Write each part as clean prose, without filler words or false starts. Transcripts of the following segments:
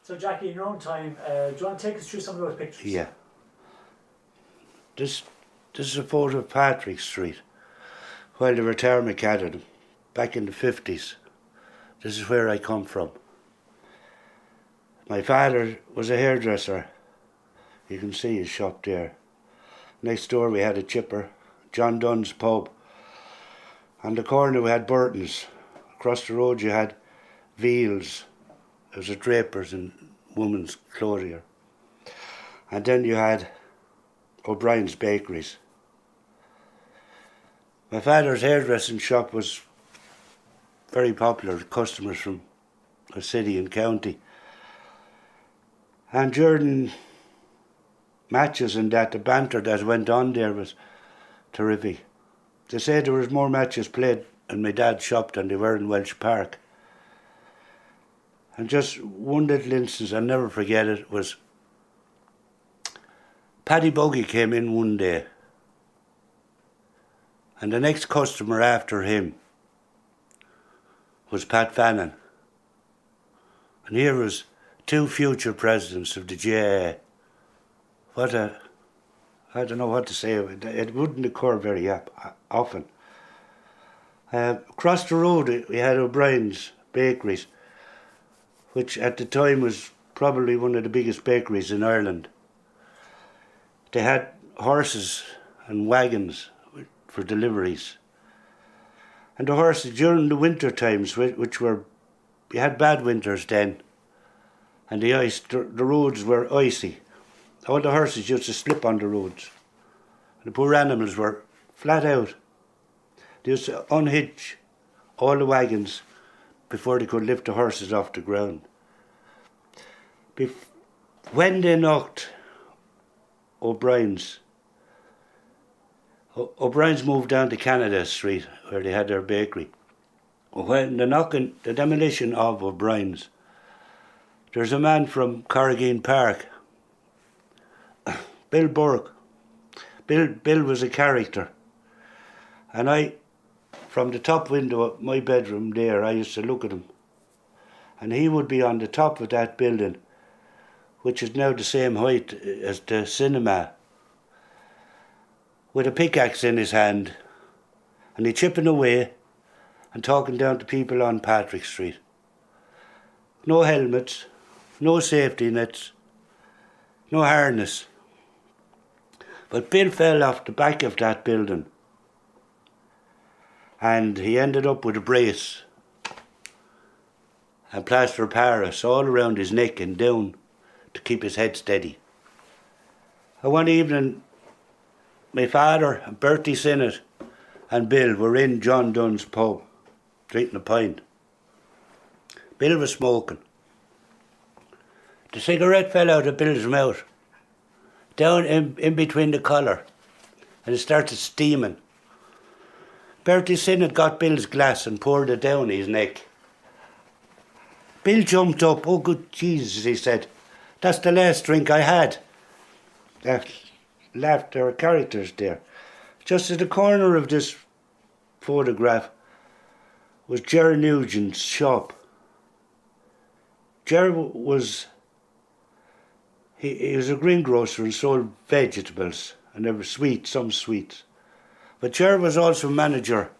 So Jackie, in your own time, do you want to take us through some of those pictures? Yeah. This is a photo of Barrack Street while the retirement had it back in the 50s. This is where I come from. My father was a hairdresser. You can see his shop there. Next door we had a chipper, John Dunn's pub. On the corner we had Burton's. Across the road you had Veals. There was a draper's and women's clothier. And then you had O'Brien's bakeries. My father's hairdressing shop was very popular with customers from the city and county. And during matches and that, the banter that went on there was terrific. They said there was more matches played in my dad's shop than they were in Welsh Park. And just one little instance, I'll never forget it, was Paddy Buggy came in one day and the next customer after him was Pat Fannin. And here was two future presidents of the GAA. I don't know what to say. It wouldn't occur very often. Across the road we had O'Brien's bakeries, which at the time was probably one of the biggest bakeries in Ireland. They had horses and wagons for deliveries. And the horses during the winter times, which were, you had bad winters then, and the roads were icy. All the horses used to slip on the roads. And the poor animals were flat out. They used to unhitch all the wagons before they could lift the horses off the ground. When they knocked O'Brien's moved down to Canada Street where they had their bakery. When the demolition of O'Brien's, there's a man from Corrigan Park, Bill Burke. Bill was a character, and from the top window of my bedroom there, I used to look at him, and he would be on the top of that building, which is now the same height as the cinema, with a pickaxe in his hand, and he chipping away and talking down to people on Barrack Street. No helmets, no safety nets, no harness. But Bill fell off the back of that building and he ended up with a brace and plaster of Paris all around his neck and down to keep his head steady. And one evening, my father, Bertie Sinnott and Bill were in John Dunn's pub, drinking a pint. Bill was smoking. The cigarette fell out of Bill's mouth, down in between the collar, and it started steaming. Bertie Sinnott got Bill's glass and poured it down his neck. Bill jumped up. "Oh, good Jesus," he said. "That's the last drink I had." Laughed, there were characters there. Just at the corner of this photograph was Jerry Nugent's shop. Jerry was he was a greengrocer and sold vegetables, and there were some sweets. But Jerry was also manager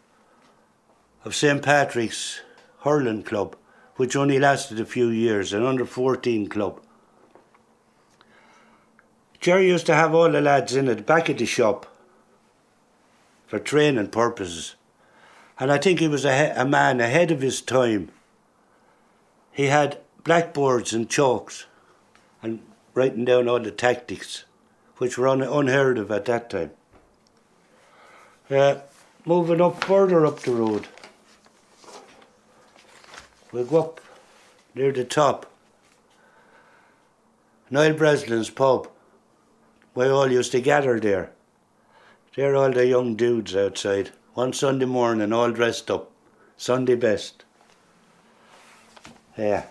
of St. Patrick's hurling club, which only lasted a few years, an under-14 club. Jerry used to have all the lads in at the back of the shop for training purposes. And I think he was a man ahead of his time. He had blackboards and chalks and writing down all the tactics, which were unheard of at that time. Moving up further up the road, we'll go up near the top. Niall Breslin's pub. We all used to gather there. There all the young dudes outside. One Sunday morning, all dressed up. Sunday best. Yeah.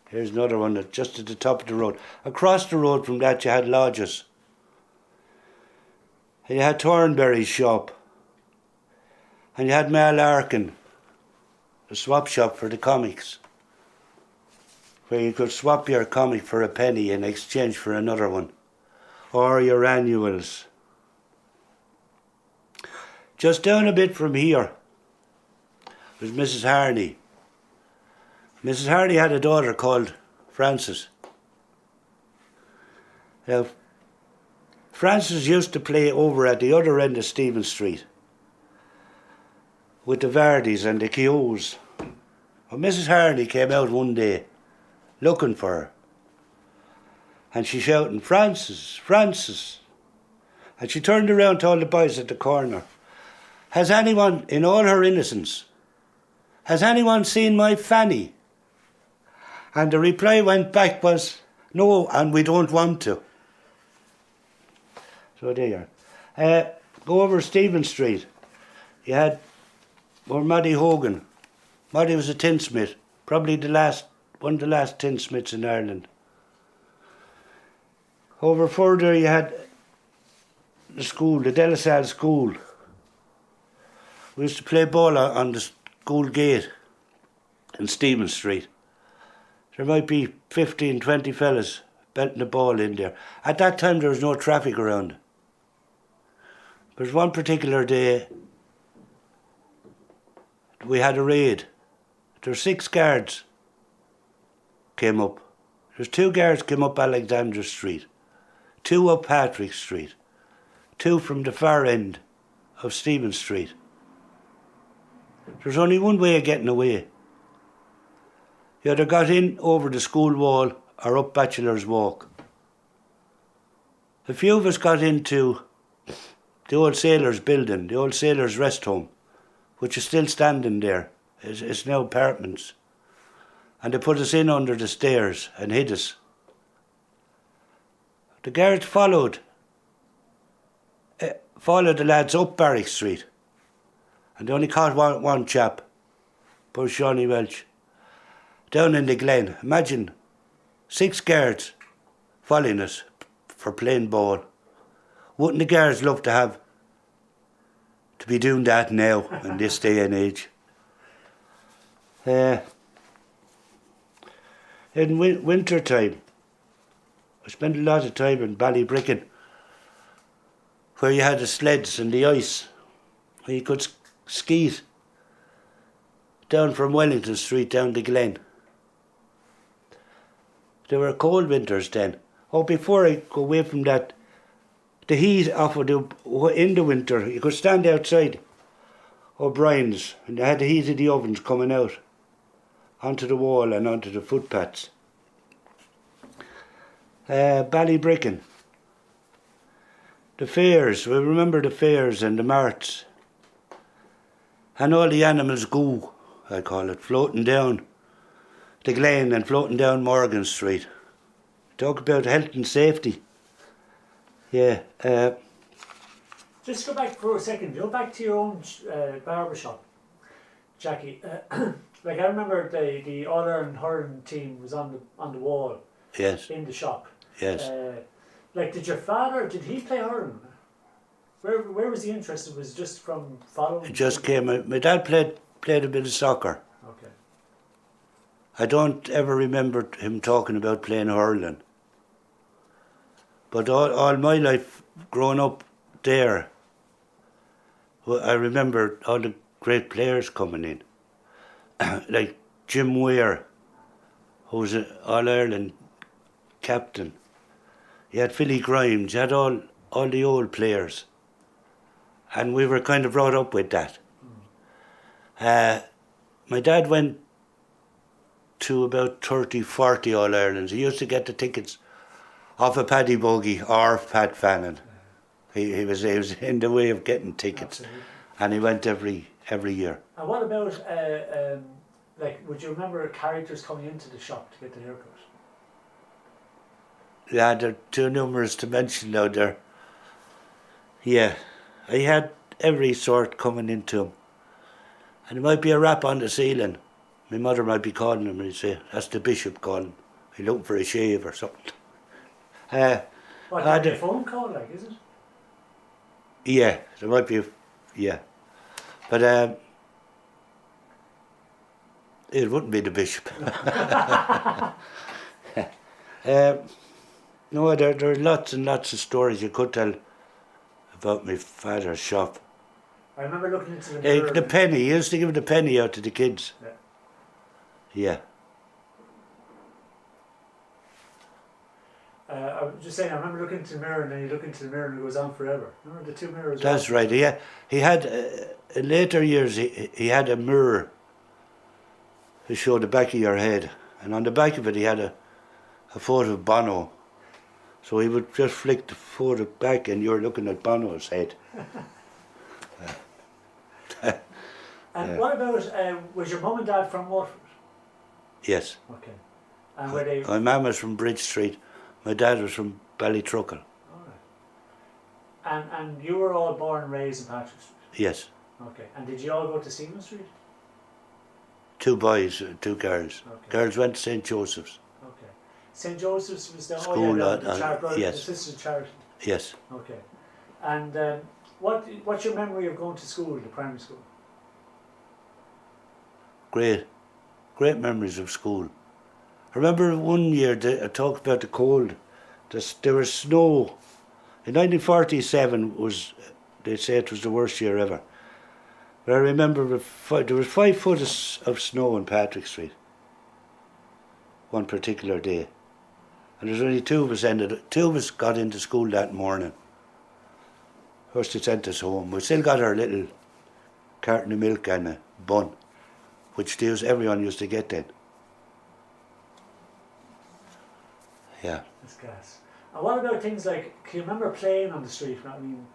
Here's another one that's just at the top of the road. Across the road from that you had lodges. You had Thornberry's shop. And you had Mel Larkin, the swap shop for the comics. where you could swap your comic for a penny in exchange for another one, or your annuals. Just down a bit from here was Mrs. Harney. Mrs. Harney had a daughter called Frances. Now, Frances used to play over at the other end of Stephen Street with the Vardies and the Keoghs. Well, Mrs. Harney came out one day looking for her, and she shouting, "Frances, Frances." And she turned around to all the boys at the corner. "Has anyone, in all her innocence, has anyone seen my Fanny?" And the reply went back was, "No, and we don't want to." So there. Go over Stephen Street. You had Maddie Hogan. Maddie was a tinsmith, probably one of the last tinsmiths in Ireland. Over further you had the school, the Delasal School. We used to play ball on the school gate in Stephen Street. There might be 15, 20 fellas belting the ball in there. At that time there was no traffic around. There was one particular day we had a raid. There were 6 guards came up. There's 2 guards came up Alexandra Street, 2 up Patrick Street, 2 from the far end of Stephen Street. There's only one way of getting away. You either got in over the school wall or up Bachelor's Walk. A few of us got into the old Sailors building, the old Sailors rest home, which is still standing there. It's now apartments. And they put us in under the stairs and hid us. The guards followed the lads up Barrack Street. And they only caught one chap, poor Shawnee Welch, down in the glen. Imagine 6 guards following us for playing ball. Wouldn't the guards love to be doing that now in this day and age? In winter time, I spent a lot of time in Ballybricken, where you had the sleds and the ice, where you could ski down from Wellington Street down the Glen. There were cold winters then. Oh, before I go away from that, the heat in the winter, you could stand outside O'Brien's and they had the heat of the ovens coming out onto the wall and onto the footpaths. Ballybricken. The fairs, we remember the fairs and the marts. And all the animals go, I call it, floating down the Glen and floating down Morgan Street. Talk about health and safety. Yeah. Just go back for a second. Go back to your own barber shop, Jackie. Like I remember the All Ireland hurling team was on the wall. Yes. In the shop. Yes. Like, did your father? Did he play hurling? Where was he interested? Was it just from following? It just came. My dad played a bit of soccer. Okay. I don't ever remember him talking about playing hurling. But all my life growing up there, I remember all the great players coming in. Like Jim Weir, who was an All-Ireland captain. You had Philly Grimes, you had all the old players. And we were kind of brought up with that. My dad went to about 30, 40 All-Irelands. He used to get the tickets off a Paddy Bogey or Pat Fannin. He was in the way of getting tickets. Absolutely. And he went every year. And what about, like, would you remember characters coming into the shop to get the haircut? Yeah, they're too numerous to mention now there. Yeah, I had every sort coming into him. And it might be a rap on the ceiling. My mother might be calling him and he'd say, "That's the bishop calling. He's looking for a shave or something." What, that'd be a phone call, like, is it? Yeah, there might be, yeah. But It wouldn't be the bishop. No, there are lots and lots of stories you could tell about my father's shop. I remember looking into the mirror. The penny, he used to give the penny out to the kids. Yeah. Yeah. I was just saying, I remember looking into the mirror, and then you look into the mirror and it goes on forever. Remember the two mirrors? That's right. Yeah, he had in later years he had a mirror to show the back of your head, and on the back of it he had a photo of Bono. So he would just flick the photo back, and you're looking at Bono's head. And what about was your mum and dad from Waterford? Yes. Okay. And were they? My mum was from Bridge Street. My dad was from Ballybricken. All right. And you were all born and raised in Patrick Street? Yes. Okay. And did you all go to Stephen Street? 2 boys, 2 girls. Okay. Girls went to St. Joseph's. Okay. St. Joseph's was the School, the yes. Sister's Charity. Yes. Okay. And what's your memory of going to school, the primary school? Great memories of school. I remember one year I talked about the cold. There was snow. In 1947 they say it was the worst year ever. But I remember there was 5 foot of snow in Patrick Street one particular day. And there was only 2 of us 2 of us got into school that morning. First they sent us home. We still got our little carton of milk and a bun, which everyone used to get then. Yeah. That's gas. And what about things like, can you remember playing on the street? I mean,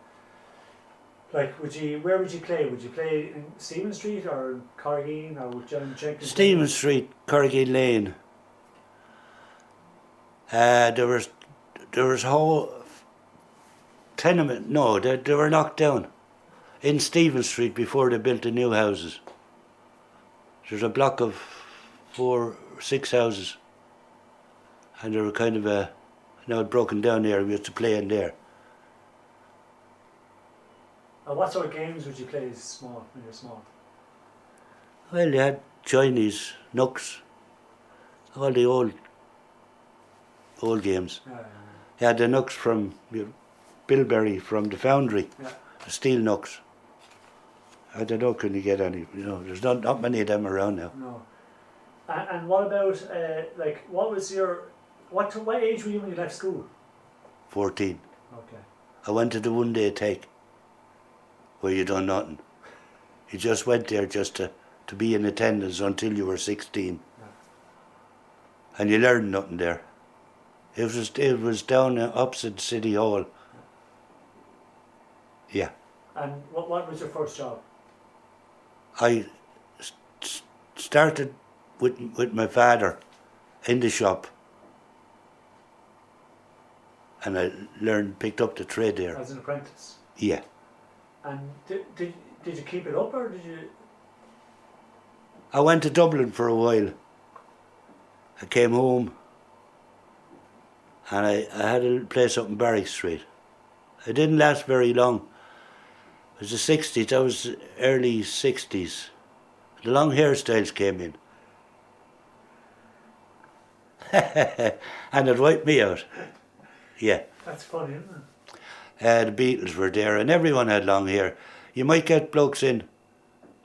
like, where would you play? Would you play in Stephen Street or Corrigan or John Jenkins? Stephen Street, Corrigan Lane. There was whole tenement. No, they were knocked down in Stephen Street before they built the new houses. There's a block of 4 or 6 houses, and they were kind of now broken down there. We used to play in there. And what sort of games would you play when you're small? Well, they had Chinese, Nooks, all the old games. They had the Nooks from Bilberry, from the foundry, the steel Nooks. I don't know, can you get any? There's not many of them around now. No. And what about what age were you when you left school? 14. Okay. I went to the one-day take, where you done nothing. You just went there just to be in attendance until you were 16. Yeah. And you learned nothing there. It was down opposite City Hall. Yeah. And what was your first job? I started with my father in the shop, and I picked up the trade there. As an apprentice? Yeah. And did you keep it up, or did you? I went to Dublin for a while. I came home, and I had a place up in Barrack Street. It didn't last very long. It was the 60s, that was early 60s. The long hairstyles came in. And it wiped me out. Yeah. That's funny, isn't it? The Beatles were there, and everyone had long hair. You might get blokes in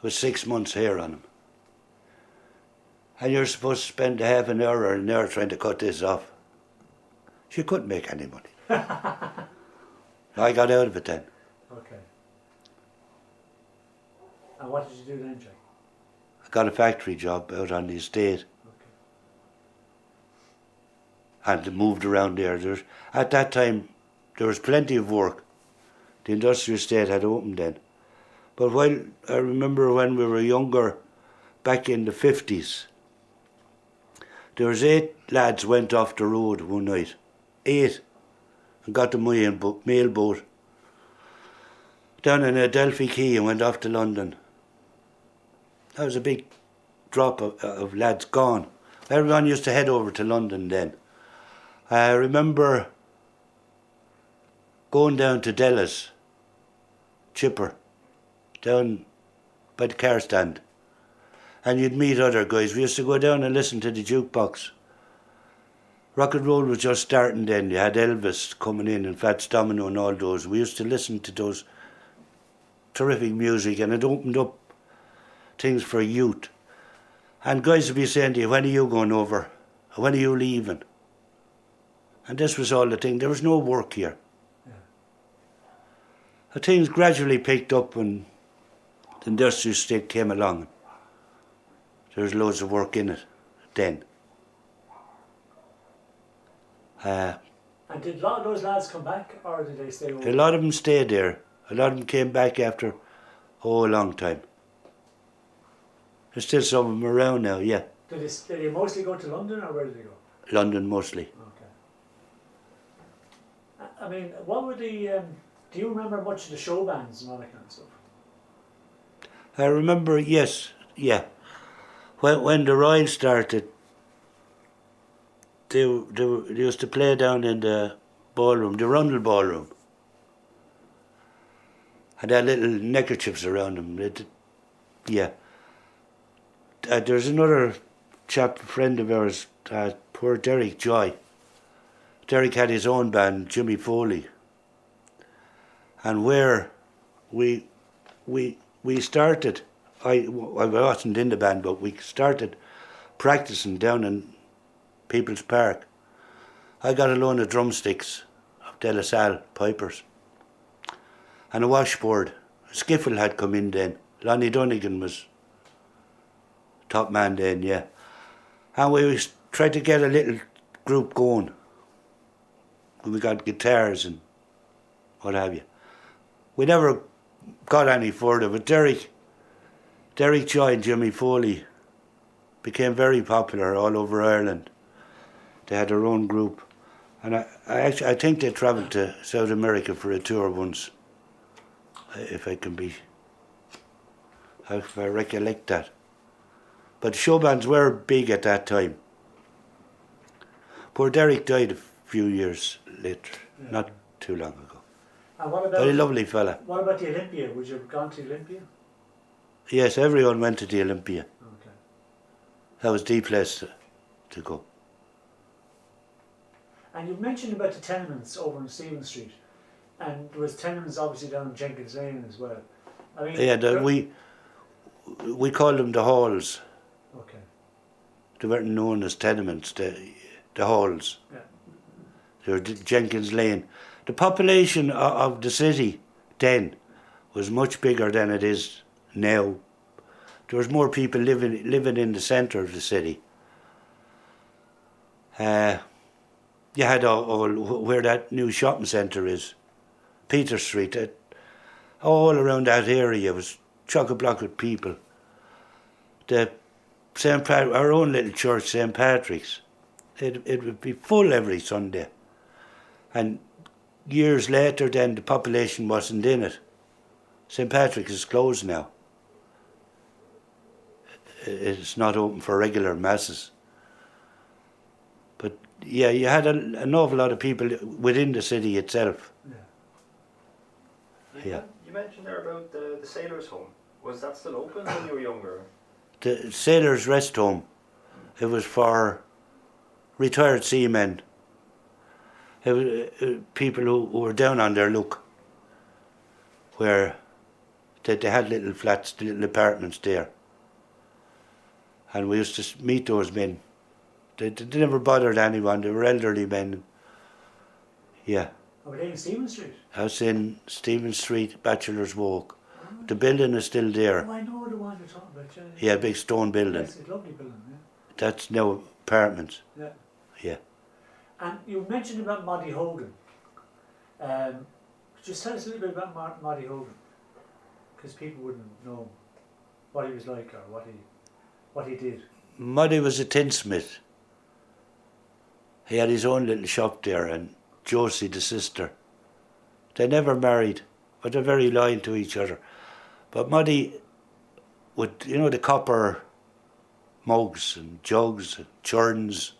with 6 months' hair on them. And you're supposed to spend a half an hour or an hour trying to cut this off. You couldn't make any money. I got out of it then. Okay. And what did you do then, Jack? I got a factory job out on the estate. Okay. And moved around there. At that time, there was plenty of work. The industrial estate had opened then. But I remember when we were younger, back in the 50s, there was 8 lads went off the road one night. 8. And got the mail boat down in Adelphi Quay and went off to London. That was a big drop of lads gone. Everyone used to head over to London then. I remember going down to Della's, Chipper, down by the car stand. and you'd meet other guys. We used to go down and listen to the jukebox. Rock and roll was just starting then. You had Elvis coming in and Fats Domino and all those. We used to listen to those terrific music, and it opened up things for youth. And guys would be saying to you, when are you going over? When are you leaving? And this was all the thing. There was no work here. Yeah. Things gradually picked up when the industrial state came along. There was loads of work in it then. And did a lot of those lads come back, or did they stay over? A lot of them stayed there. A lot of them came back after a long time. There's still some of them around now, yeah. Did they mostly go to London, or where did they go? London mostly. Okay. I mean, what were the... do you remember much of the show bands and all that kind of stuff? I remember, yes, yeah. When the Royal started, they used to play down in the ballroom, the Rundle ballroom. And they had little neckerchiefs around them. Yeah. There's another chap, a friend of ours, poor Derek Joy. Derek had his own band, Jimmy Foley. And where we started, I wasn't in the band, but we started practicing down in People's Park. I got a loan of drumsticks of De La Salle pipers and a washboard. Skiffle had come in then. Lonnie Dunnigan was top man then, yeah. And we tried to get a little group going. We got guitars and what have you. We never got any further, but Derek Joy and Jimmy Foley became very popular all over Ireland. They had their own group. And I think they travelled to South America for a tour once, if I recollect that. But show bands were big at that time. Poor Derek died a few years later, not too long ago. And what about, very lovely fella. What about the Olympia? Would you have gone to Olympia? Yes, everyone went to the Olympia. Okay. That was the place to go. And you mentioned about the tenements over on Stephen Street, and there was tenements obviously down Jenkins Lane as well. I mean, yeah, we called them the halls. Okay. They weren't known as tenements, the halls. Yeah. They were Jenkins Lane. The population of the city then was much bigger than it is now. There was more people living in the centre of the city. You had all where that new shopping centre is, Peter Street. All around that area was chock-a-block with people. Our own little church, St. Patrick's, it would be full every Sunday. And years later then the population wasn't in it. St. Patrick's is closed now. It's not open for regular masses. But yeah, you had an awful lot of people within the city itself. Yeah. You mentioned there about the Sailors' Home. Was that still open when you were younger? The Sailors' Rest Home. It was for retired seamen. It was people who were down on their luck, where they had little flats, little apartments there. And we used to meet those men. They never bothered anyone. They were elderly men. Yeah. Were they in Stephen Street? I was in Stephen Street, Bachelor's Walk. Oh. The building is still there. Oh, I know the one you're talking about. Yeah, big stone building. Yes, it's a lovely building, yeah. That's now apartments. Yeah. Yeah. And you mentioned about Moddy Hogan. Just tell us a little bit about Moddy Hogan, because people wouldn't know what he was like or what he did. Moddy was a tinsmith. He had his own little shop there, and Josie, the sister. They never married, but they're very loyal to each other. But Moddy would, the copper mugs and jugs and churns,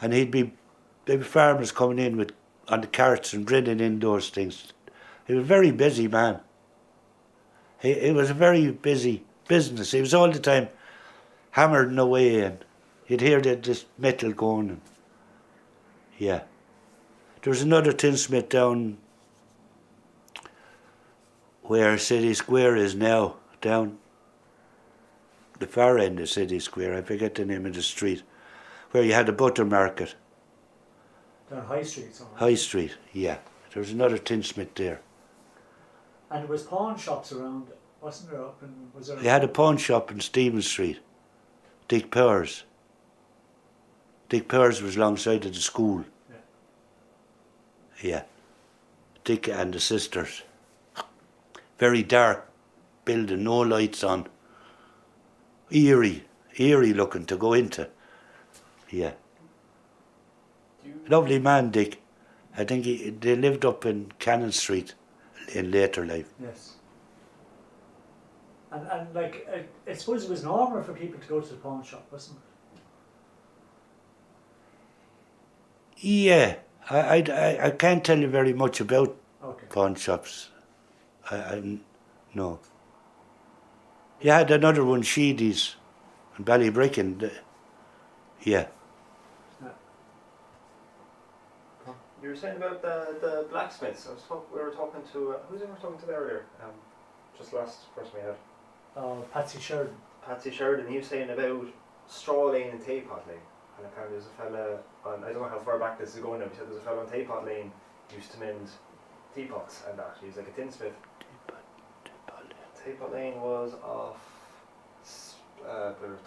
and there'd be farmers coming in on the carts and bringing in those things. He was a very busy man. He was a very busy business. He was all the time hammering away, and you'd hear this metal going. And, yeah. There was another tinsmith down where City Square is now, down the far end of City Square. I forget the name of the street, where you had a butter market. Down High Street somewhere. High Street, yeah. There was another tinsmith there. And there was pawn shops around, wasn't there? Was there? You had a pawn shop in Stephen Street. Dick Powers. Dick Powers was alongside of the school. Yeah. Dick and the sisters. Very dark building, no lights on. Eerie looking to go into. Yeah. Lovely man, Dick. I think they lived up in Cannon Street in later life. Yes. And like, I suppose it was normal for people to go to the pawn shop, wasn't it? Yeah. I can't tell you very much about pawn shops. No. You had another one, Sheedy's, in Ballybricken. Yeah. You were saying about the blacksmiths. We were talking to who was we talking to there earlier? Just last person we had. Patsy Sheridan. Patsy Sheridan. He was saying about straw laying and teapot laying. And apparently there's a fella on, I don't know how far back this is going now, but he said there's a fella on Teapot Lane who used to mend teapots and that. He was like a tinsmith. Teapot Lane was off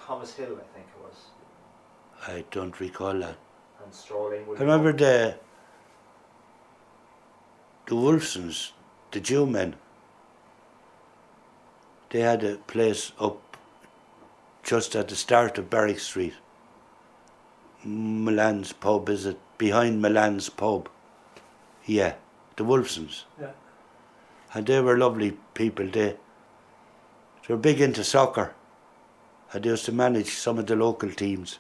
Thomas Hill, I think it was. I don't recall that. And straw laying would I remember the Wolfsons, the Jew men. They had a place up just at the start of Barrack Street. Milan's pub, is it? Behind Milan's pub. Yeah, the Wolfsons. Yeah. And they were lovely people. They were big into soccer. And they used to manage some of the local teams.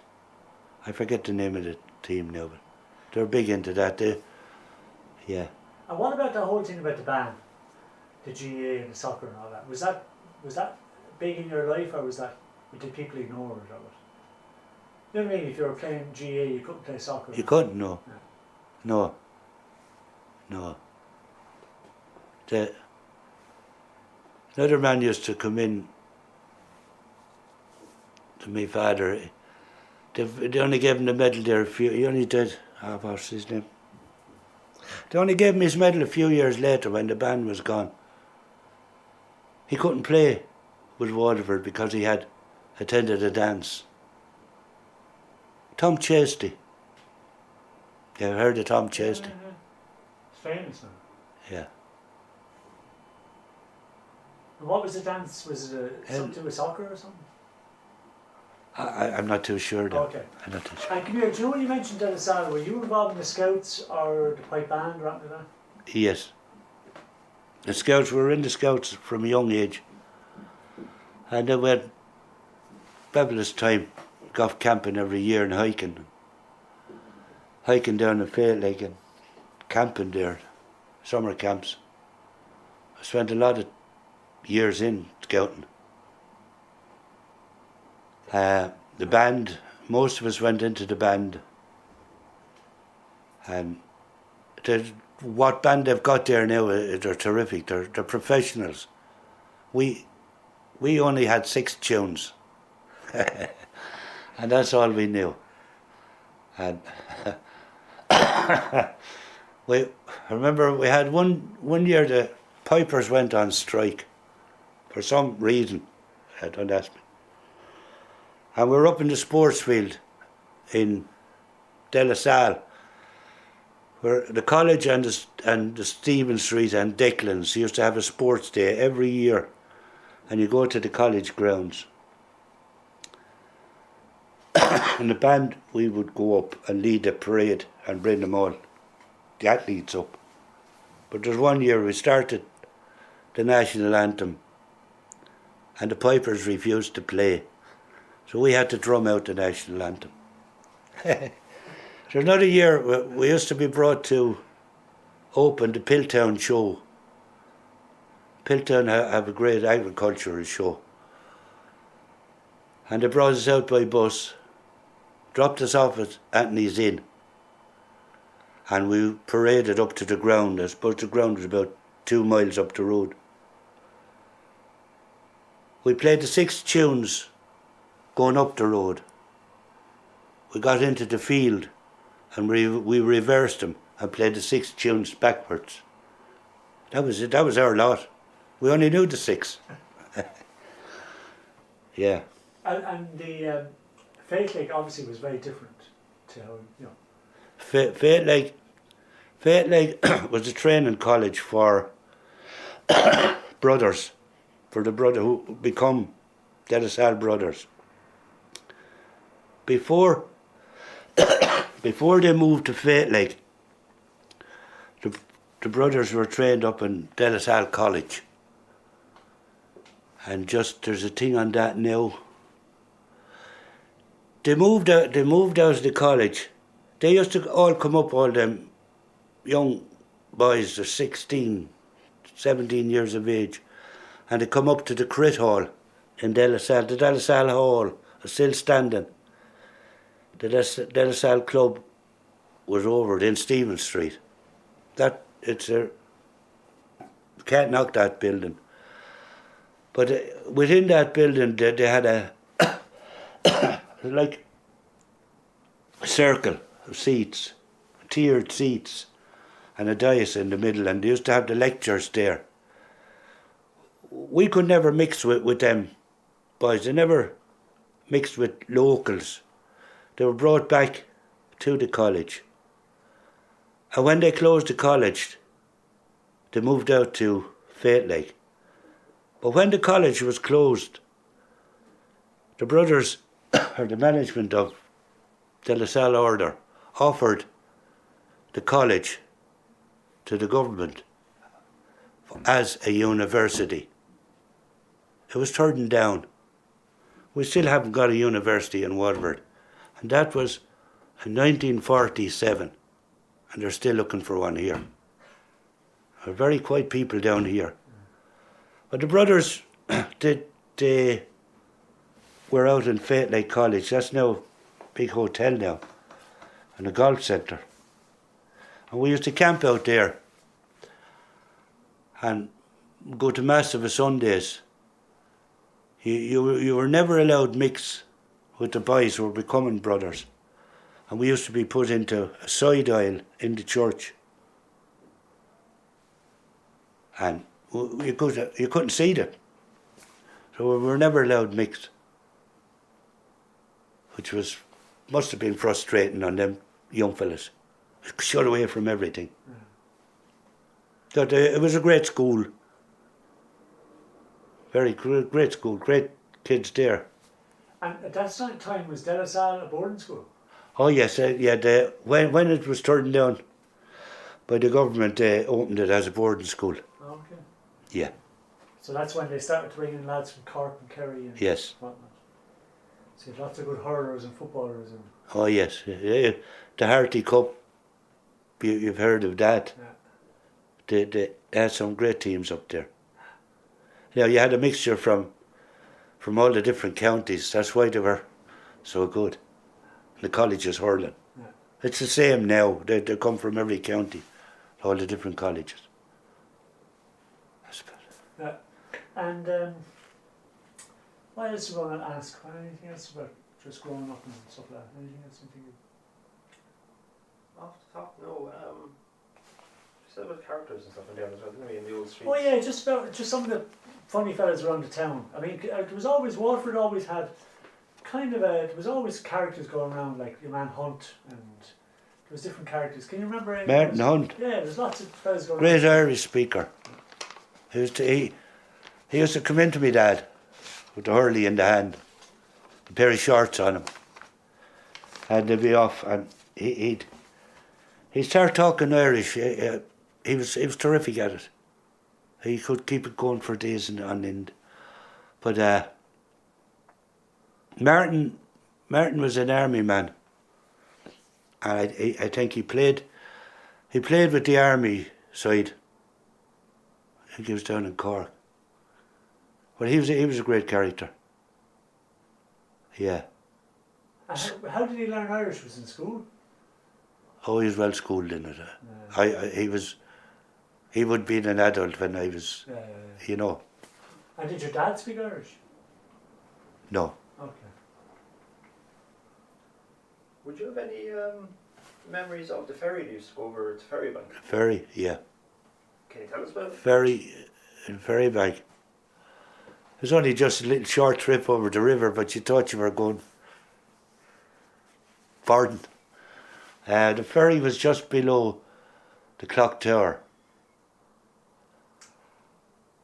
I forget the name of the team now, but they were big into that. Yeah. And what about the whole thing about the band? The GA and the soccer and all that? Was that big in your life, or did people ignore it, or what? You know what I mean? If you were playing GA, you couldn't play soccer. You couldn't, no. No. Another man used to come in to my father. They only gave him the medal there he only did, what's his name? They only gave him his medal a few years later when the band was gone. He couldn't play with Waterford because he had attended a dance. Tom Chasty. You ever heard of Tom Chasty? It's famous now. Yeah. And what was the dance? Was it something to do with soccer or something? I'm not too sure though. Okay. I'm not too sure. And come here, do you know when you mentioned De La Salle, were you involved in the Scouts or the pipe band or anything like that? Yes. The Scouts, we were in the Scouts from a young age. And then we had fabulous time. Golf camping every year and hiking. Hiking down the Fay Lake and camping there. Summer camps. I spent a lot of years in scouting. The band, most of us went into the band. And what band they've got there now, they're terrific. They're professionals. We only had 6 tunes. And that's all we knew. And I remember we had one year the pipers went on strike for some reason. Don't ask me. And we were up in the sports field in De La Salle, where the college and the Stephen Street and Declan's used to have a sports day every year, and you go to the college grounds. And the band, we would go up and lead a parade and bring them all, the athletes up. But there's one year we started the national anthem and the pipers refused to play. So we had to drum out the national anthem. There's another year we used to be brought to open the Piltown show. Piltown have a great agricultural show. And they brought us out by bus, dropped us off at Anthony's Inn, and we paraded up to the ground. I suppose the ground was about 2 miles up the road. We played the 6 tunes going up the road. We got into the field and we reversed them and played the 6 tunes backwards. That was it. That was our lot. We only knew the 6. Yeah. And the Fate Lake obviously was very different to how, you know. Fate Lake was a training college for brothers, for the brother who become De La Salle brothers. Before they moved to Fate Lake, the brothers were trained up in De La Salle College. And just there's a thing on that now. They moved out of the college. They used to all come up, all them young boys, they're 16, 17 years of age, and they come up to the Crit Hall in De La Salle. The De La Salle Hall is still standing. The De La Salle Club was over in Stephen Street. You can't knock that building. But within that building, they had a like a circle of seats, tiered seats, and a dais in the middle, and they used to have the lectures there. We could never mix with them boys. They never mixed with locals. They were brought back to the college. And when they closed the college, they moved out to Fate Lake. But when the college was closed, the brothers, or the management of De La Salle Order, offered the college to the government as a university. It was turned down. We still haven't got a university in Waterford. And that was in 1947. And they're still looking for one here. They're very quiet people down here. But the brothers, they were out in Fate Lake College. That's now a big hotel now. And a golf centre. And we used to camp out there. And go to Mass of a Sundays. You were never allowed mix with the boys who were becoming brothers. And we used to be put into a side aisle in the church. And you couldn't see them. So we were never allowed mixed. Which must have been frustrating on them young fellas. Shut away from everything. But it was a great school. Very great school, great kids there. And at that time, was De La Salle a boarding school? Oh yes, when it was turned down by the government, they opened it as a boarding school. Okay. Yeah. So that's when they started to bring in lads from Cork and Kerry and yes. whatnot. So you had lots of good hurlers and footballers. Oh yes, the Harty Cup, you've heard of that. Yeah. They had some great teams up there. Yeah, you had a mixture from all the different counties. That's why they were so good. The colleges hurling. Yeah. It's the same now. They come from every county, all the different colleges. Yeah. And what else do you want to ask? Anything else about just growing up and stuff like that? Anything else you think of? Off the top, no. Just about characters and stuff in there as well, didn't we, in the old streets? Oh yeah, just some of the funny fellas around the town. I mean, it was always, Waterford always had there was always characters going around, like your man Hunt, and there was different characters. Can you remember any? Martin Hunt. Yeah, there's lots of fellas going great around. Irish speaker. He used to come into me dad with the hurley in the hand, a pair of shorts on him, and they'd be off, and he'd start talking Irish. He was terrific at it. He could keep it going for days on end. But Martin was an army man, and I think he played with the army side. I think he was down in Cork. But he was a great character. Yeah. And how did he learn Irish? Was in school? Oh, he was well schooled in it. He would be an adult when I was, you know. And did your dad speak Irish? No. Okay. Would you have any memories of the ferry that used to go over to Ferrybank? Ferry, yeah. Can you tell us about it? Ferrybank. It was only just a little short trip over the river, but you thought you were going Borden. The ferry was just below the clock tower.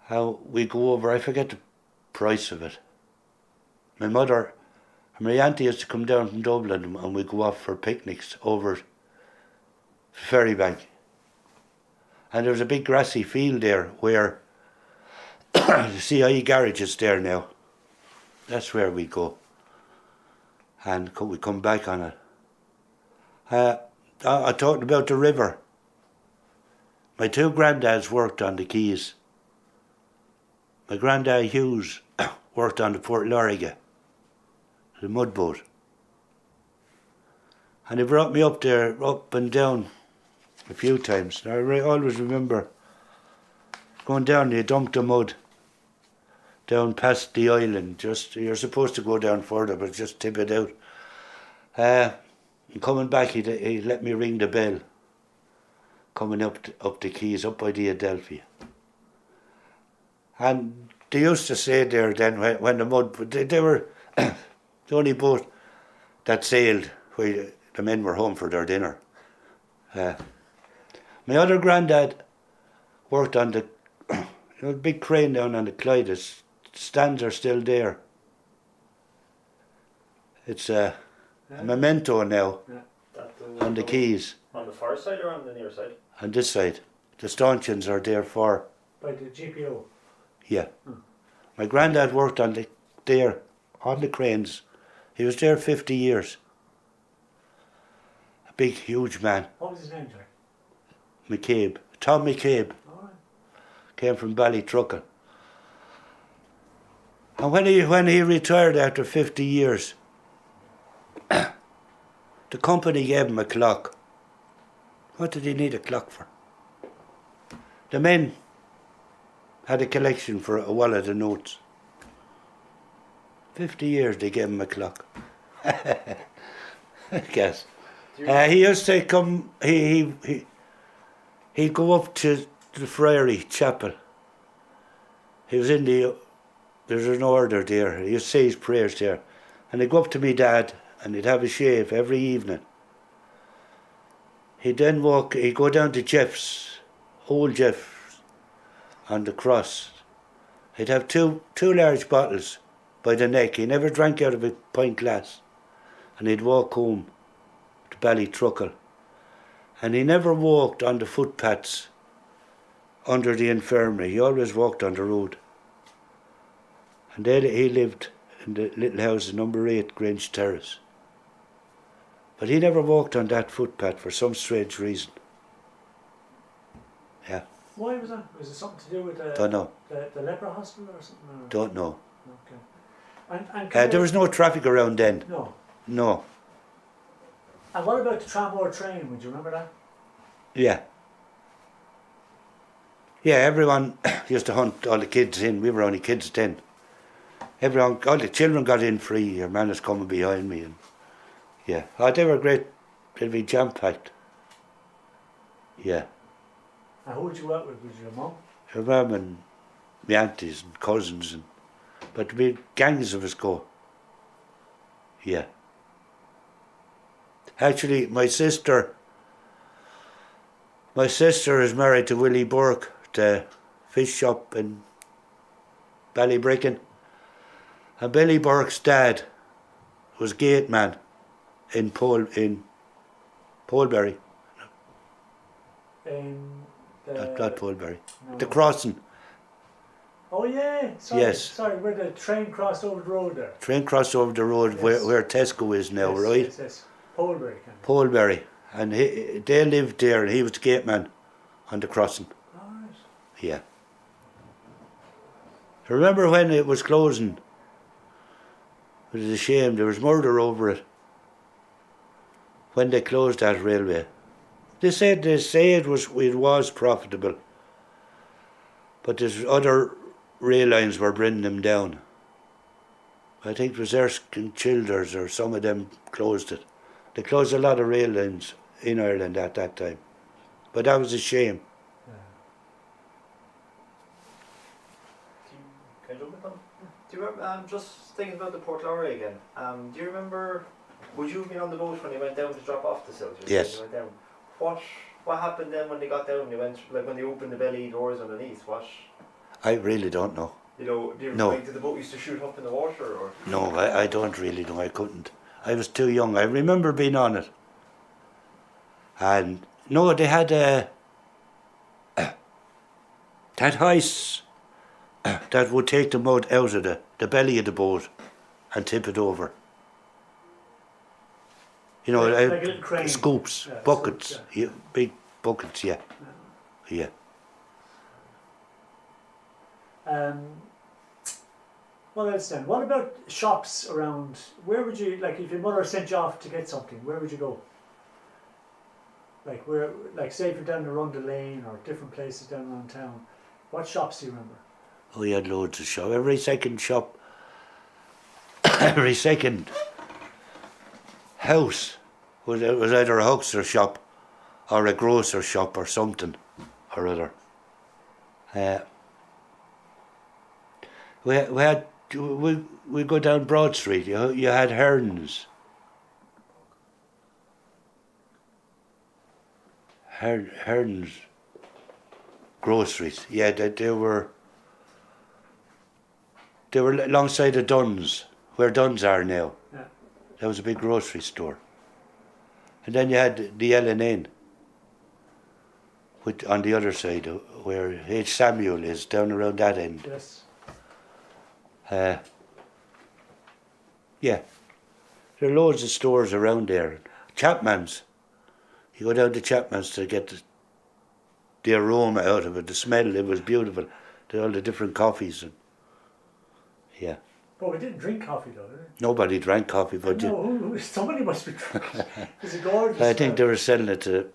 How we go over, I forget the price of it. My mother and my auntie used to come down from Dublin and we'd go off for picnics over Ferrybank. And there was a big grassy field there where the CIE garage is there now. That's where we go. And we come back on it. I talked about the river. My two granddads worked on the quays. My granddad Hughes worked on the Port Loriga, the mud boat. And he brought me up there, up and down a few times. And I always remember going down, you dump the mud down past the island. Just you're supposed to go down further, but just tip it out. And coming back, he let me ring the bell. Coming up the quays, up by the Adelphi. And they used to say there then when the mud, they were the only boat that sailed where the men were home for their dinner. My other granddad worked on the big crane down on the Clyde. The stands are still there. It's a memento now on the quays. On the far side or on the near side? On this side. The stanchions are there for... By the GPO? Yeah. My granddad worked on the cranes. He was there 50 years. A big, huge man. What was his name, Jack? McCabe. Tom McCabe. All right. Came from Ballybricken. And when he retired after 50 years, the company gave him a clock. What did he need a clock for? The men had a collection for a wallet of notes. 50 years they gave him a clock. I guess. He used to come, he'd go up to the Friary Chapel. He was in there's an order there. He used to say his prayers there. And he'd go up to me dad and he'd have a shave every evening. He'd then he'd go down to Jeff's, old Jeff's, on the cross. He'd have two large bottles by the neck. He never drank out of a pint glass. And he'd walk home to Ballytruckle. And he never walked on the footpaths under the infirmary. He always walked on the road. And then he lived in the little house, number 8 Grange Terrace. But he never walked on that footpath for some strange reason. Yeah. Why was that? Was it something to do with Don't know. the leper hospital or something? Or? Don't know. Okay. And there was no traffic around then. No. No. And what about the Tramore train? Would you remember that? Yeah. Yeah, everyone used to hunt all the kids in. We were only kids then. All the children got in free. Your man was coming behind me. And yeah. Oh, they were great. They'd be jam-packed. Yeah. And who would you work with? Was your mum? Your mum and my aunties and cousins. But there'd be gangs of us go. Yeah. Actually, my sister is married to Willie Burke, the fish shop in Ballybricken. And Billy Burke's dad was gate man in Polbury. Not Polbury. No. The crossing. Oh yeah. Sorry, yes. Sorry, where the train crossed over the road there. Train crossed over the road yes. where Tesco is now, yes, right? Yes. Polbury. Polbury. And they lived there and he was the gate man on the crossing. All right. Yeah. I remember when it was closing, It was a shame. There was murder over it when they closed that railway. They say it was profitable, but there's other rail lines were bringing them down. I think it was Erskine Childers or some of them closed it. They closed a lot of rail lines in Ireland at that time, but that was a shame. Can I jump in? Do you remember, just thinking about the Port Lorry again, do you remember, would you have been on the boat when you went down to drop off the silk? Yes. You went down. What happened then when they got down? You went, like when they opened the belly doors underneath, I really don't know. You know, No. Like, did the boat used to shoot up in the water, or? No, I don't really know. I couldn't. I was too young. I remember being on it. And no, they had that hoist that would take the mud out of the belly of the boat and tip it over. You know, Like a little crane. scoops, Yeah, buckets, scoops, yeah, big buckets, yeah. What else then? What about shops around? Where would you, like, if your mother sent you off to get something, where would you go? Like say if you're down around the lane or different places down around town, what shops do you remember? We had loads of shops. Every second shop, every second house was either a huckster shop or a grocer shop or something or other. We go down Broad Street. You had Hearns. Hearns groceries. Yeah, they were alongside the Duns, where Duns are now. Yeah. There was a big grocery store. And then you had the L&N, on the other side, where H. Samuel is, down around that end. Yes. Yeah. There are loads of stores around there. Chapman's. You go down to Chapman's to get the aroma out of it, the smell. It was beautiful. All the different coffees. And yeah. But we didn't drink coffee though, did we? Nobody drank coffee, but No, somebody must be drinking. It's a gorgeous. I think they were selling it to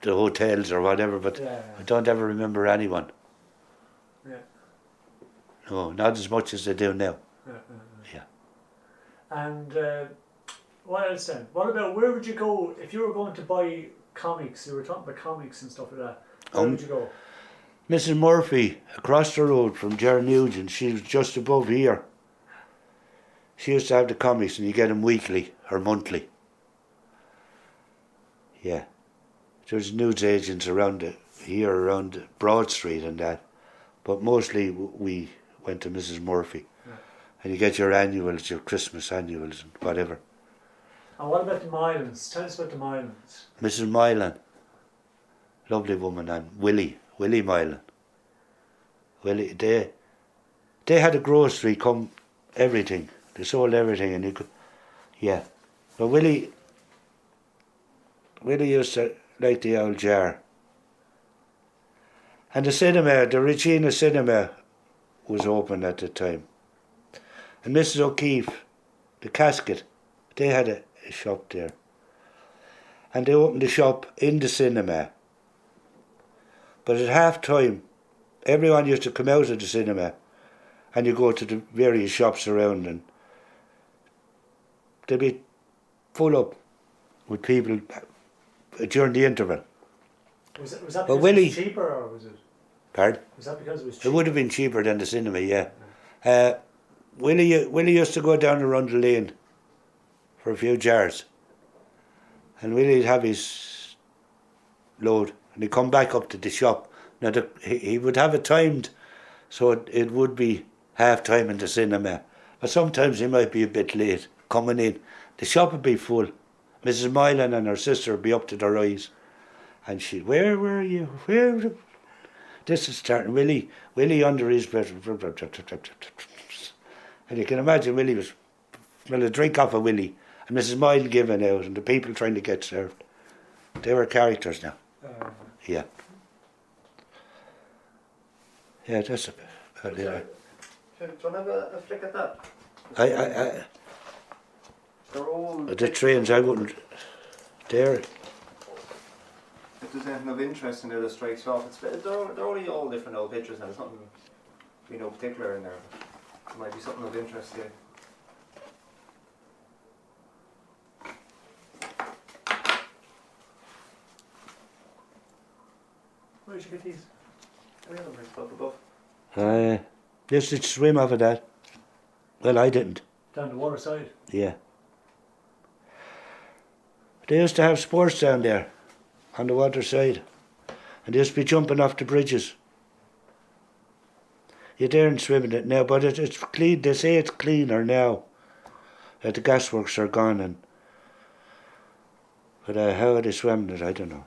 the hotels or whatever, but Yeah. I don't ever remember anyone. Yeah. No, not as much as they do now. Yeah. And what else then? What about, where would you go if you were going to buy comics? You were talking about comics and stuff like that. Where would you go? Mrs. Murphy, across the road from Jerry Nugent, she was just above here. She used to have the comics and you get them weekly or monthly. Yeah. There's news agents around around Broad Street and that. But mostly we went to Mrs. Murphy. Yeah. And you get your annuals, your Christmas annuals and whatever. And what about the Mylans? Tell us about the Mylans. Mrs. Mylan, lovely woman, and Willie Mylan. Willie, they had a grocery come everything. They sold everything, and you could, yeah. But Willie used to like the old jar. And the cinema, the Regina Cinema, was open at the time. And Mrs. O'Keefe, the casket, they had a shop there. And they opened the shop in the cinema. But at half time, everyone used to come out of the cinema and you go to the various shops around and they'd be full up with people during the interval. Was that But because Willie, it was cheaper, or was it? Pardon? Was that because it was It cheaper? would have been cheaper than the cinema, yeah. Willie used to go down around the lane for a few jars. And Willie'd have his load and he'd come back up to the shop. Now he would have it timed so it would be half time in the cinema. But sometimes he might be a bit late coming in. The shop would be full. Mrs. Mylan and her sister would be up to their eyes. And she'd, where were you? Where? This is starting. Willie under his breath. And you can imagine Willie was, well, a drink off of Willie. And Mrs. Mylan giving out and the people trying to get served. They were characters now. Yeah. Yeah, that's about it. Do you want to have a flick at that? They're all. But the trains, I wouldn't dare. If there's anything of interest in there that strikes you off, they're only all different old pictures and there's nothing, particular in there. There might be something of interest to you. Where did you get these? I don't know, up above. Used to swim off of that. Well, I didn't. Down the water side. Yeah. They used to have sports down there on the water side. And they used to be jumping off the bridges. You daren't swim in it now, but it's clean. They say it's cleaner now. The gasworks are gone. But how they swam in it, I don't know.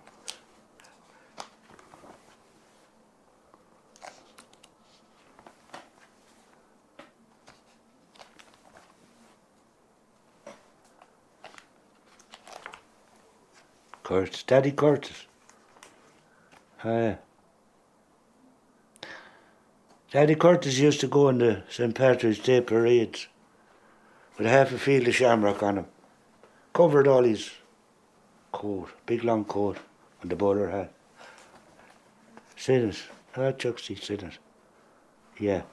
Curtis, Daddy Curtis. Daddy Curtis used to go in the St. Patrick's Day parades with half a field of shamrock on him. Covered all his coat, big long coat, and the bowler hat. Sinners. Chucksy, sinners. Yeah.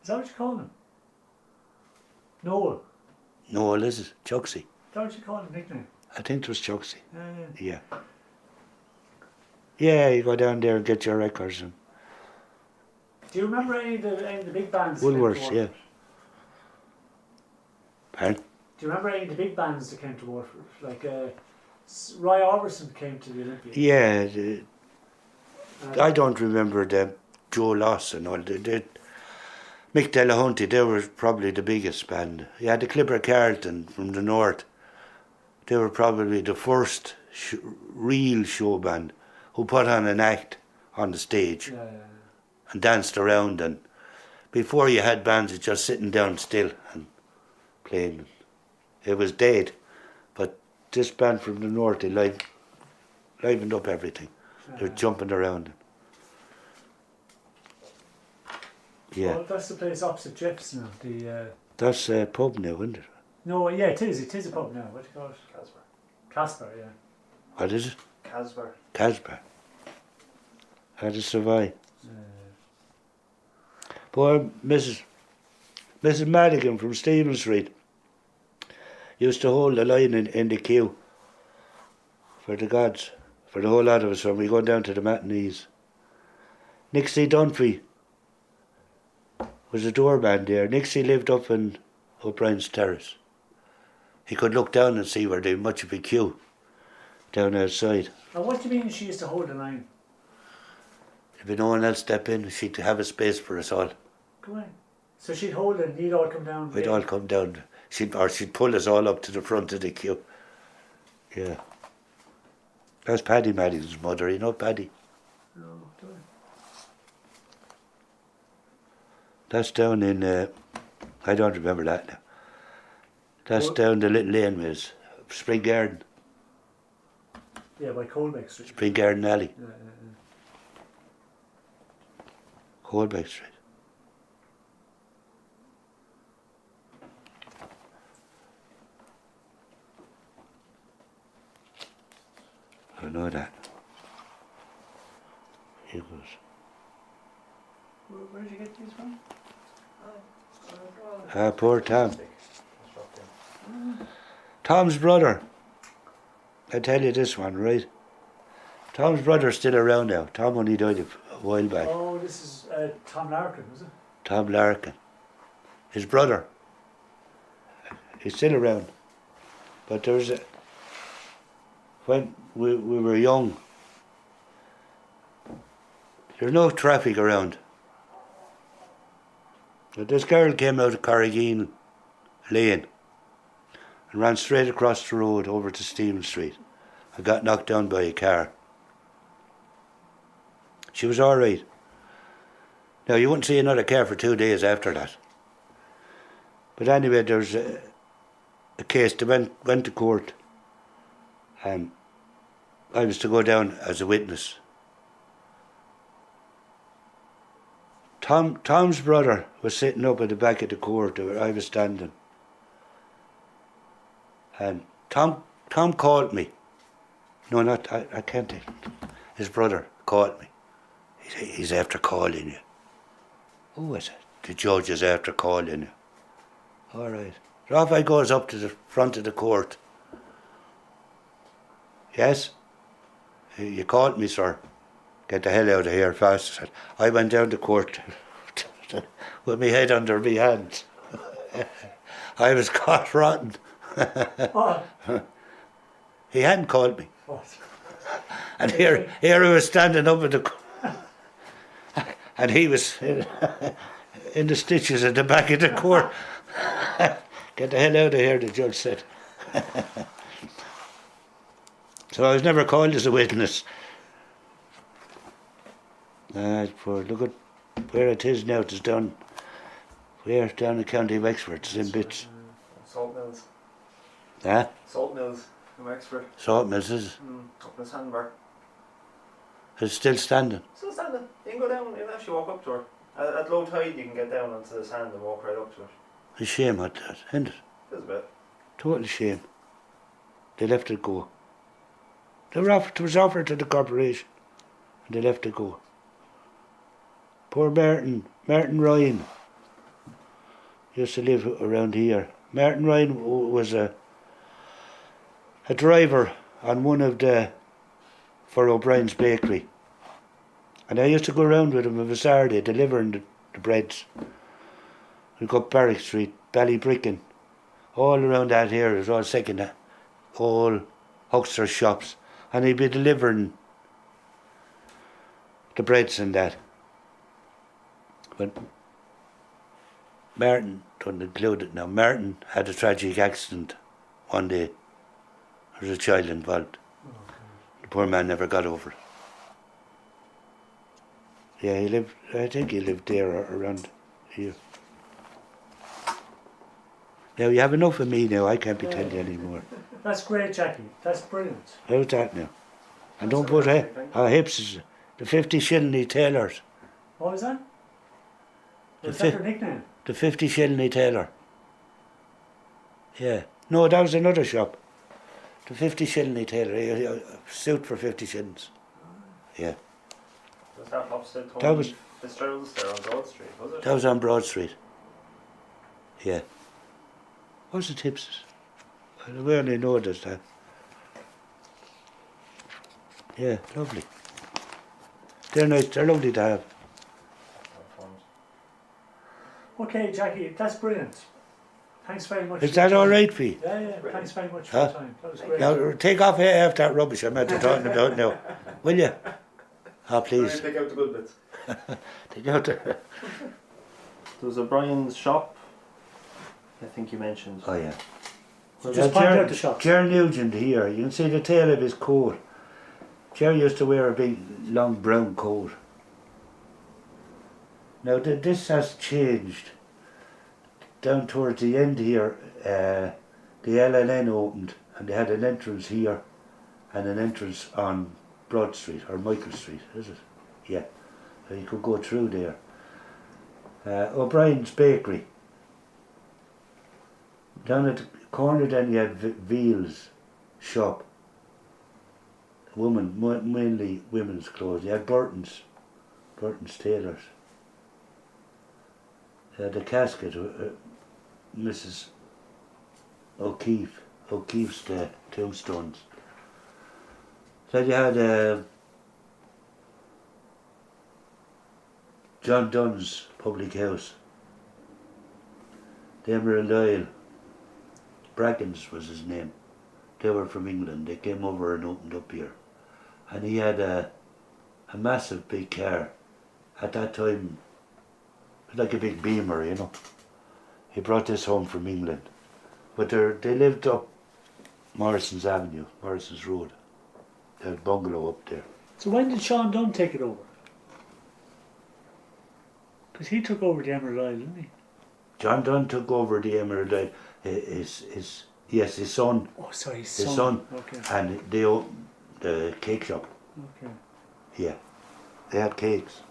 Is that what you call him? Noel. Noel, is it? Chucksy. Is that what you call him, nickname? I think it was Chucksy. Yeah. Yeah. Yeah, you go down there and get your records. And Do you remember any of the big bands? Woolworths, yeah. Pardon? Do you remember any of the big bands that came to Waterford? Like Roy Orbison came to the Olympia. Yeah, I don't remember them. Joe Loss and all. Mick Delahunty, they were probably the biggest band. You had the Clipper Carlton from the north. They were probably the first real show band who put on an act on the stage and danced around. And before you had bands just sitting down still and playing. It was dead. But this band from the north, they livened up everything. They were jumping around. Yeah. Well, that's the place opposite Jeff's now. That's a pub now, isn't it? No, yeah, it is. It is a pub now. What do you call it? Casper, yeah. What is it? Casper. Casper. How to survive. Poor Mrs. Madigan from Stephen Street used to hold the line in the queue for the gods, for the whole lot of us when we go down to the matinees. Nixie Dunphy was a doorman there. Nixie lived up in O'Brien's Terrace. He could look down and see where they much of a queue down outside. And what do you mean she used to hold the line? If no one else step in, she'd have a space for us all. Go on. So she'd hold it and you'd all come down? We'd all come down. She'd pull us all up to the front of the queue. Yeah. That's Paddy Madigan's mother, you know Paddy? No, do I? That's down in, I don't remember that now. That's down the little lane with Spring Garden. Yeah, by Colbeck Street. Spring Garden Alley. Yeah. Colbeck Street. I know that. Here goes. Where did you get these from? Poor Tom. Tom's brother. I tell you this one, right? Tom's brother's still around now. Tom only died a while back. Oh, this is Tom Larkin, was it? Tom Larkin. His brother. He's still around. But there's a... When we were young, there's no traffic around. But this girl came out of Corrigan Lane and ran straight across the road over to Stephen Street and got knocked down by a car. She was all right. Now, you wouldn't see another car for 2 days after that. But anyway, there was a case that went to court, and I was to go down as a witness. Tom's brother was sitting up at the back of the court where I was standing. And Tom called me. No, not, I can't take it. His brother called me. He's after calling you. Who is it? The judge is after calling you. All right. So off I goes up to the front of the court. Yes? You called me, sir. Get the hell out of here fast. I went down the court with my head under my hands. I was caught rotten. What? He hadn't called me. What? And here I was standing up at the... And he was in the stitches at the back of the court. Get the hell out of here, the judge said. So I was never called as a witness. Look at where it is now. It's down... Where? Down in County Wexford. It's in bits. Salt mills. Huh? Salt mills in Wexford. Salt mills, is it? Up in the sandbar. It's still standing. Still standing. You can go down, you can actually walk up to her. At low tide you can get down onto the sand and walk right up to it. A shame what that, isn't it? It's a bit. Total shame. They left it go. It was offered to the corporation and they left it go. Poor Martin Ryan used to live around here. Martin Ryan was a driver on one of for O'Brien's bakery. And I used to go around with him on a Saturday delivering the breads. We'd go up Barrack Street, Ballybricken, all around that area. It was all second, all huckster shops. And he'd be delivering the breads and that. But Martin, don't include it now, Martin had a tragic accident one day. There was a child involved. The poor man never got over it. Yeah, I think he lived there or around here. Now you have enough of me now, I can't be telling you anymore. That's great, Jackie. That's brilliant. How's that now? And don't put our hips, the 50 shilling tailors. What was that? The Was that your nickname? The 50 shilling tailor. Yeah. No, that was another shop. The 50 shilling tailor. A suit for 50 shillings. Yeah. Was that opposite That was- the Strells there on Broad Street, was it? That was on Broad Street. Yeah. What's the tips? We only know this time. Yeah, lovely. They're nice, they're lovely to have. Okay, Jackie, that's brilliant. Thanks very much. Is for your that all time. right for you? Yeah, thanks very much for Huh? your time. That was great. Now, take off half that rubbish I'm after talking about now. Will you? Oh, please. Take out the good bits. Take out the... There was a Brian's shop, I think you mentioned. Oh, yeah. So just point out the shops. Jerry Nugent here, you can see the tail of his coat. Jerry used to wear a big, long brown coat. Now, this has changed. Down towards the end here, the LNN opened and they had an entrance here and an entrance on Broad Street, or Michael Street, is it? Yeah. So you could go through there. O'Brien's Bakery. Down at the corner then you had Veal's shop. Mainly women's clothes. You had Burton's Tailors. The casket, Mrs. O'Keefe's tombstones. Then you had John Dunn's public house. The Emerald Isle. Bracken's was his name. They were from England. They came over and opened up here. And he had a massive big car. At that time, like a big Beamer, you know. He brought this home from England. But they lived up Morrison's Avenue, Morrison's Road. They had a bungalow up there. So when did Sean Dunn take it over? Because he took over the Emerald Isle, didn't he? John Dunn took over the Emerald Isle. His son. Oh, sorry, his His son. son. Okay. And they opened the cake shop. Okay. Yeah. They had cakes.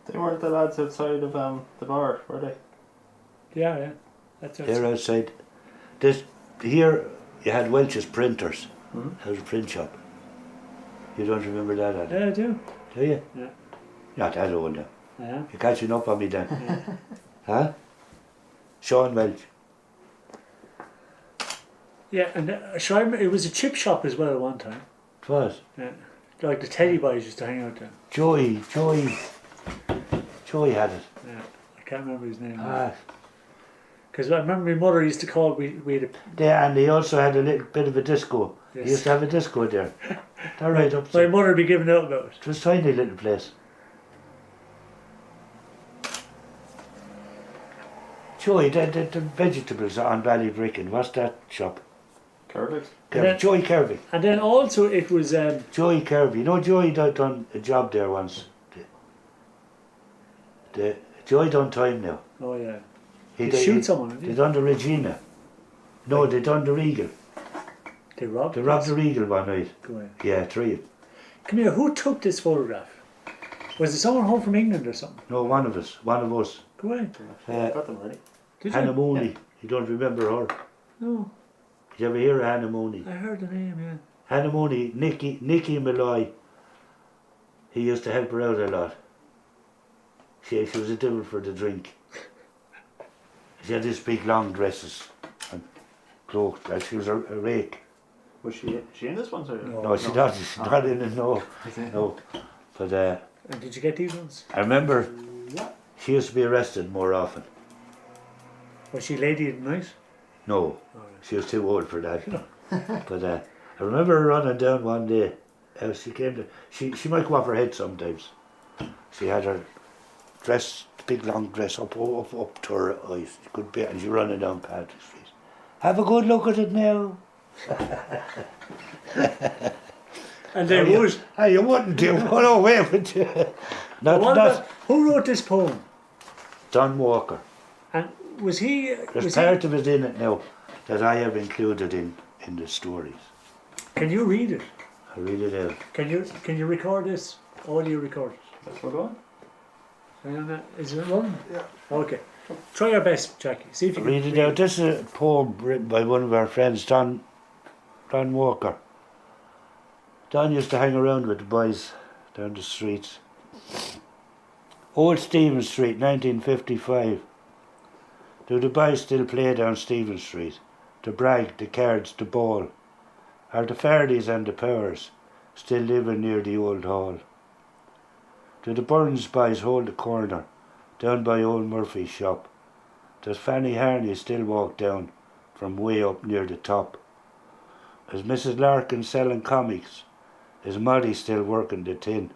They weren't the lads outside of the bar, were they? Yeah. That's They're outside. This here you had Welch's printers. Mhm. That was a print shop. You don't remember that, Ad? Yeah, I do. Do you? Yeah. You're not that old now. Yeah. You're catching up on me then. Yeah. Huh? Sean Welch. Yeah, and it was a chip shop as well at one time. It was. Yeah. Like the Teddy Boys used to hang out there. Joey had it. Yeah. I can't remember his name. Ah. Because I remember my mother used to call, we had a, Yeah, and he also had a little bit of a disco. Yes. He used to have a disco there. They're right up my there. mother would be giving out about it. It was a tiny little place. Joey, the vegetables on Ballybricken, what's that shop? Curvix. Yeah. Joey Kirby. And then also it was, Joey Kirby. You know Joey done a job there once. Joey done time now. oh yeah, He they shoot someone, They didn't done the Regina. No, they done the Regal. they? Robbed They robbed the Regal one night. Go away. Yeah, 3. Come here, who took this photograph? Was it someone home from England or something? No, one of us. Go away. Got them ready. Did Hannah you? Mooney. You don't remember her? No, Did you ever hear of Hannah Mooney? I heard the name, yeah. Hannah Mooney, Nicky Malloy. He used to help her out a lot. She was a devil for the drink. She had these big long dresses and cloaked, and she was a rake. Was she in this one? Sorry? No. No, she's not in it, no. No. But And did you get these ones? I remember she used to be arrested more often. Was she lady at night? No, Oh, she was too old for that. But I remember her running down one day. She came to. She might go off her head sometimes. She had her dress, big long dress up to her eyes. She could be, and she running down Patrick Street. Have a good look at it now. And they would. Hey, you wouldn't do. What away with you? Who wrote this poem? Don Walker. And was he? There's part of it in it now that I have included in the stories. Can you read it? I read it out. Can you record this? Audio record it? That's what we're going. Hang on, is it running? Yeah. Okay. Try your best, Jackie. See if you can Read it out. This is a poem written by one of our friends, Don Walker. Don used to hang around with the boys down the streets. Old Stephen Street, 1955. Do the boys still play down Stephen Street? The brag, the cards, the ball. Are the thirties and the powers still living near the old hall? Do the Burns boys hold the corner down by old Murphy's shop? Does Fanny Harney still walk down from way up near the top? Is Mrs. Larkin selling comics? Is Moddy still working the tin?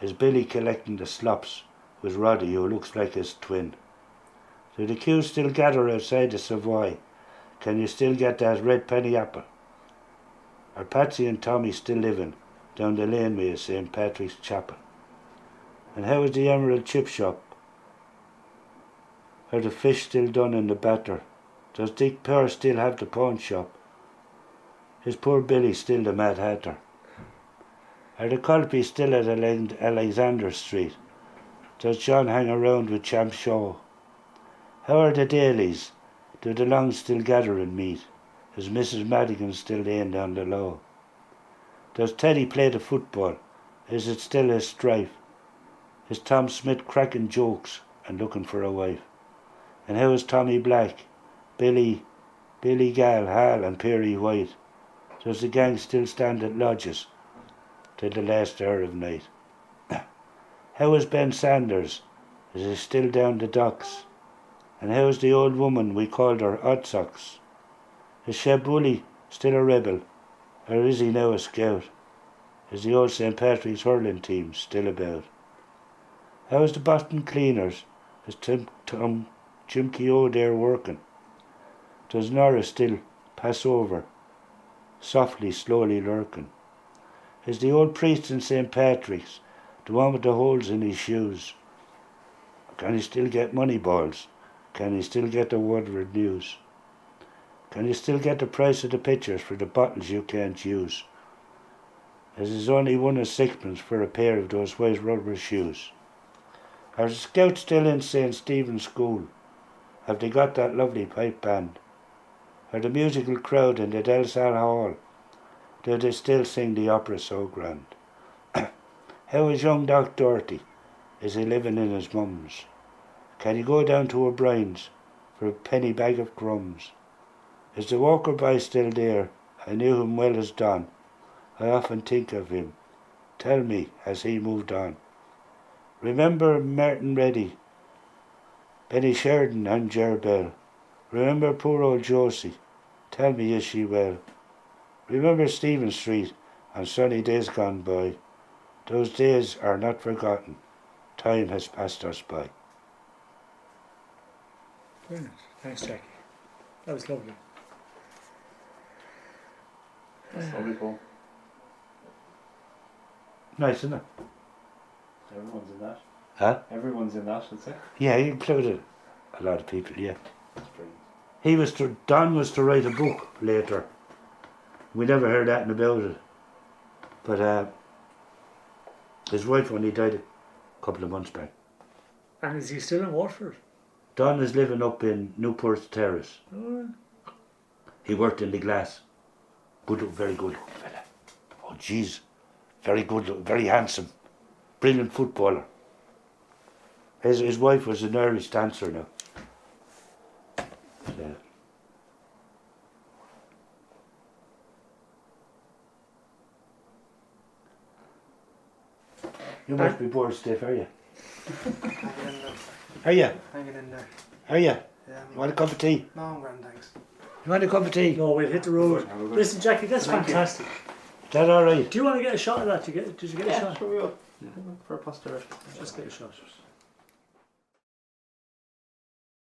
Is Billy collecting the slops with Roddy, who looks like his twin? Do the queues still gather outside the Savoy? Can you still get that red penny apple? Are Patsy and Tommy still living down the laneway of St. Patrick's Chapel? And how is the Emerald Chip Shop? Are the fish still done in the batter? Does Dick Pearl still have the pawn shop? Is poor Billy still the Mad Hatter? Are the Colpies still at Alexander Street? Does John hang around with Champ Shaw? How are the Dailies? Do the Longs still gather and meet? Is Mrs. Madigan still laying down the law? Does Teddy play the football? Is it still his strife? Is Tom Smith cracking jokes and looking for a wife? And how is Tommy Black, Billy Gall, Hal and Perry White? Does the gang still stand at lodges till the last hour of night? How is Ben Sanders? Is he still down the docks? And how is the old woman we called her Odd Socks? Is Sheb Woolley still a rebel, or is he now a scout? Is the old St. Patrick's hurling team still about? How is the Boston Cleaners? Is Jim Keogh there working? Does Norris still pass over, softly, slowly lurking? Is the old priest in St. Patrick's, the one with the holes in his shoes? Can he still get money balls? Can he still get the Waterford news? Can you still get the price of the pictures for the bottles you can't use? As is only 1 and 6pence for a pair of those white rubber shoes. Are the scouts still in St. Stephen's School? have they got that lovely pipe band? Or the musical crowd in the Del Sal Hall? Do they still sing the opera so grand? How is young Doc Doherty? Is he living in his mum's? Can he go down to O'Brien's for a penny bag of crumbs? Is the Walker boy still there? I knew him well as Don. I often think of him. Tell me, has he moved on? Remember Martin Reddy, Benny Sheridan and Ger Bell. Remember poor old Josie. Tell me, is she well? Remember Stephen Street and sunny days gone by. Those days are not forgotten. Time has passed us by. Brilliant. Thanks, Jackie. That was lovely. That's lovely, Paul. Nice, isn't it? Everyone's in that. Huh? Everyone's in that, I'd say. Yeah, he included a lot of people, yeah. That's brilliant. Don was to write a book later. We never heard that about it. But his wife only died a couple of months back. And is he still in Waterford? Don is living up in Newport Terrace. Oh, He worked in the glass. Good, very good fella. Oh, jeez. Very good, very handsome. Brilliant footballer. His wife was an Irish dancer now. But, you must be bored stiff, are you? Hang it in there. Are you? Hang it in there. Are you? Yeah. You want a cup of tea? No, I'm grand, thanks. You want a cup of tea? no, we'll hit the road. Have a good- Listen, Jackie, that's Thank you. fantastic. Is that alright? Do you want to get a shot of that? Did you get a shot? Sure we will. For a posterity. Just get a shot.